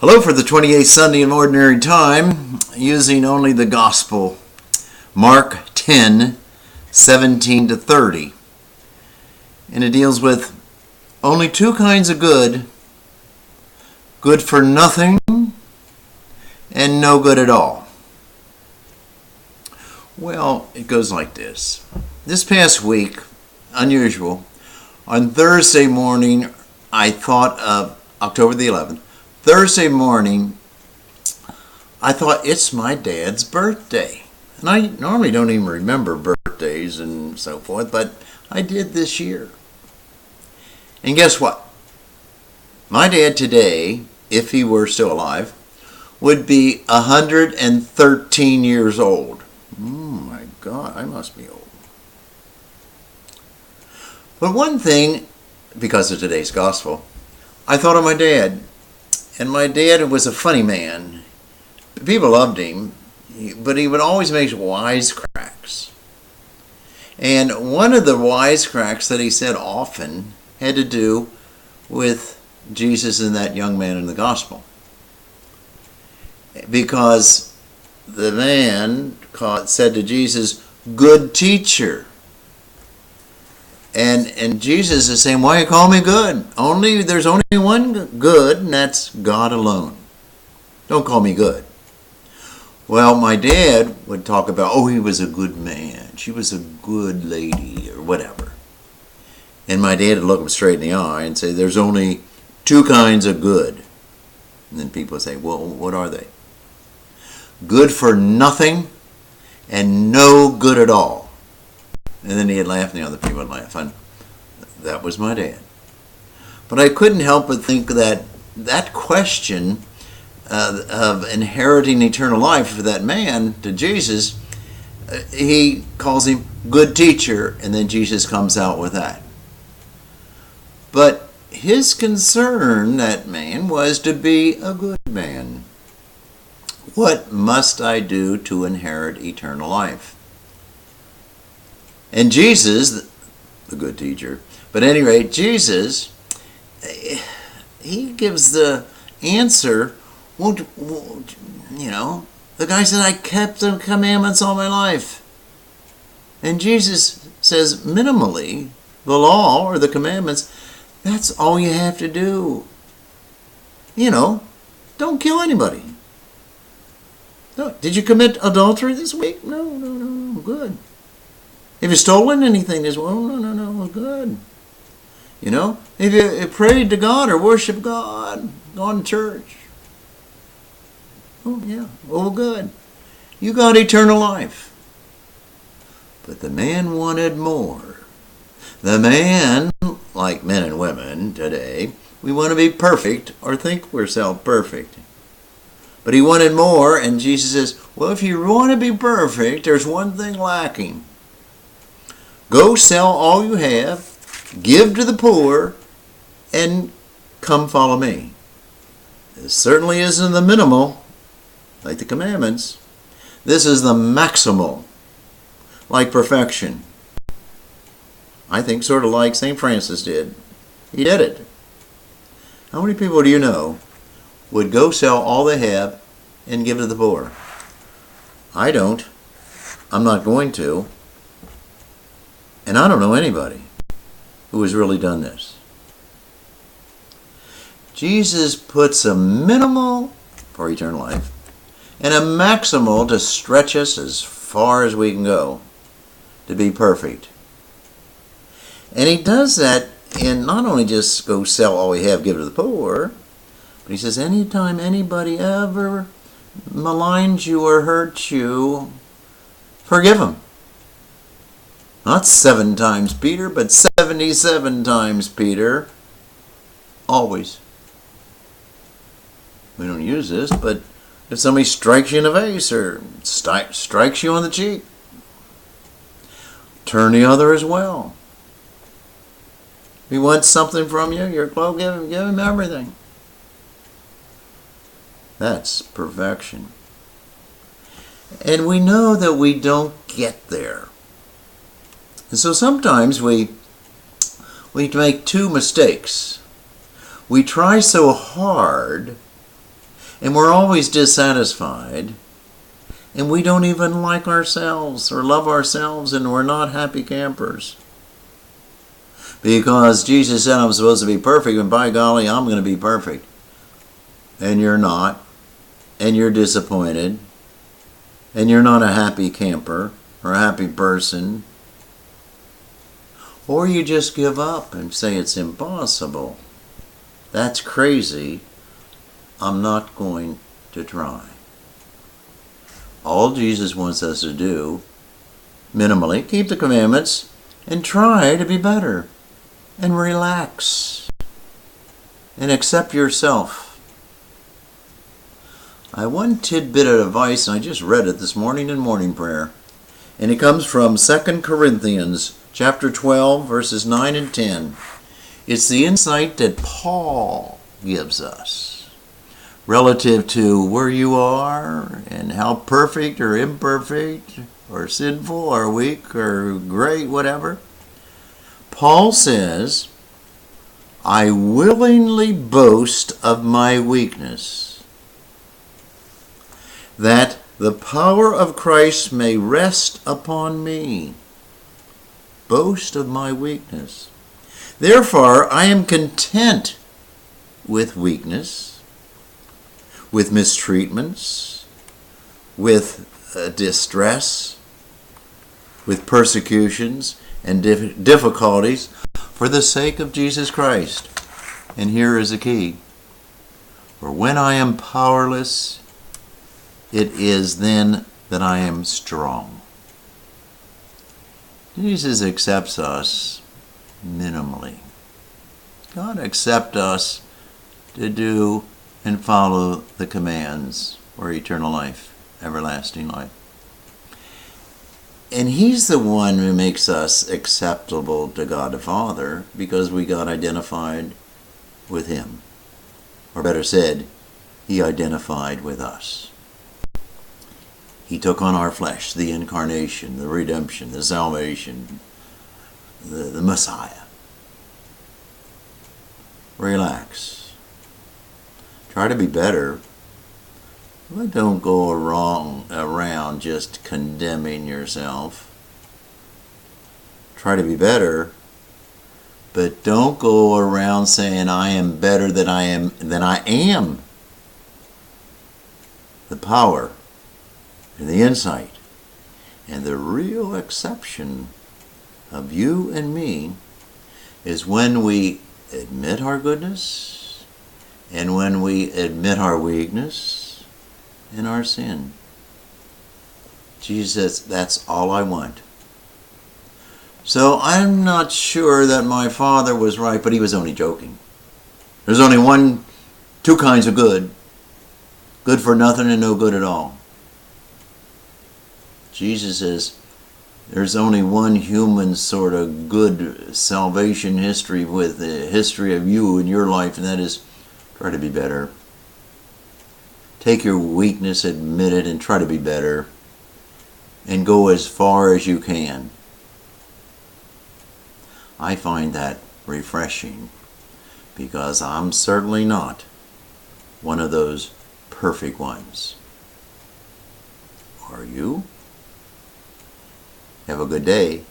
Hello for the 28th Sunday in Ordinary Time, using only the Gospel, Mark 10, 17 to 30. And it deals with only two kinds of good: good for nothing and no good at all. Well, it goes like this. This past week, unusual, on Thursday morning, I thought of October the 11th, Thursday morning, I thought it's my dad's birthday. And I normally don't even remember birthdays and so forth, but I did this year. And guess what? My dad today, if he were still alive, would be 113 years old. Oh my God, I must be old. But one thing, because of today's gospel, I thought of my dad. And my dad was a funny man. People loved him, but he would always make wisecracks. And one of the wisecracks that he said often had to do with Jesus and that young man in the gospel. Because the man said to Jesus, "Good teacher." And Jesus is saying, "Why you call me good? There's only one good, and that's God alone. Don't call me good." Well, my dad would talk about, he was a good man. She was a good lady, or whatever. And my dad would look him straight in the eye and say, "There's only two kinds of good." And then people would say, "Well, what are they?" Good for nothing and no good at all. And then he'd laugh, and the other people would laugh. And that was my dad. But I couldn't help but think that question of inheriting eternal life for that man to Jesus, he calls him good teacher, and then Jesus comes out with that. But his concern, that man, was to be a good man. What must I do to inherit eternal life? And Jesus, the good teacher, but at any rate, Jesus, he gives the answer. The guy said, "I kept the commandments all my life." And Jesus says, minimally, the law or the commandments, that's all you have to do. Don't kill anybody. No. Did you commit adultery this week? No, good. Have you stolen anything this week? No, good. If you prayed to God or worshiped God, gone to church. Good. You got eternal life. But the man wanted more. The man, like men and women today, we want to be perfect or think we're self-perfect. But he wanted more, and Jesus says, well, if you want to be perfect, there's one thing lacking. Go sell all you have, give to the poor, and come follow me. This certainly isn't the minimal, like the commandments. This is the maximal, like perfection. I think sort of like St. Francis did. He did it. How many people do you know would go sell all they have and give to the poor? I don't. I'm not going to. And I don't know anybody who has really done this. Jesus puts a minimal for eternal life and a maximal to stretch us as far as we can go to be perfect. And he does that in not only just go sell all we have, give to the poor, but he says anytime anybody ever maligns you or hurts you, forgive them. Not 7 times Peter, but 77 times Peter. Always. We don't use this, but if somebody strikes you in the face or strikes you on the cheek, turn the other as well. If he wants something from you, your clothes, give him everything. That's perfection. And we know that we don't get there. And so sometimes we make two mistakes. We try so hard And we're always dissatisfied. And we don't even like ourselves or love ourselves, and we're not happy campers. Because Jesus said I'm supposed to be perfect, and by golly, I'm going to be perfect. And you're not. And you're disappointed. And you're not a happy camper or a happy person. Or you just give up and say it's impossible. That's crazy. I'm not going to try. All Jesus wants us to do, minimally, keep the commandments and try to be better. And relax. And accept yourself. I have one tidbit of advice, and I just read it this morning in morning prayer. And it comes from 2 Corinthians chapter 12, verses 9 and 10. It's the insight that Paul gives us relative to where you are and how perfect or imperfect or sinful or weak or great, whatever. Paul says, I willingly boast of my weakness, that the power of Christ may rest upon me. Boast of my weakness. Therefore, I am content with weakness, with mistreatments, with distress, with persecutions and difficulties for the sake of Jesus Christ. And here is the key. For when I am powerless, it is then that I am strong. Jesus accepts us minimally. God accepts us to do and follow the commands for eternal life, everlasting life. And He's the one who makes us acceptable to God the Father because we got identified with Him. Or better said, He identified with us. He took on our flesh, the incarnation, the redemption, the salvation, the Messiah. Relax. Try to be better. But don't go around just condemning yourself. Try to be better, but don't go around saying I am better than I am. The power and the insight and the real exception of you and me is when we admit our goodness and when we admit our weakness and our sin. Jesus says, that's all I want. So I'm not sure that my father was right, but he was only joking. There's only two kinds of good. Good for nothing and no good at all. Jesus says, there's only one human sort of good salvation history with the history of you and your life, and that is try to be better. Take your weakness, admit it, and try to be better. And go as far as you can. I find that refreshing because I'm certainly not one of those perfect ones. Are you? Have a good day.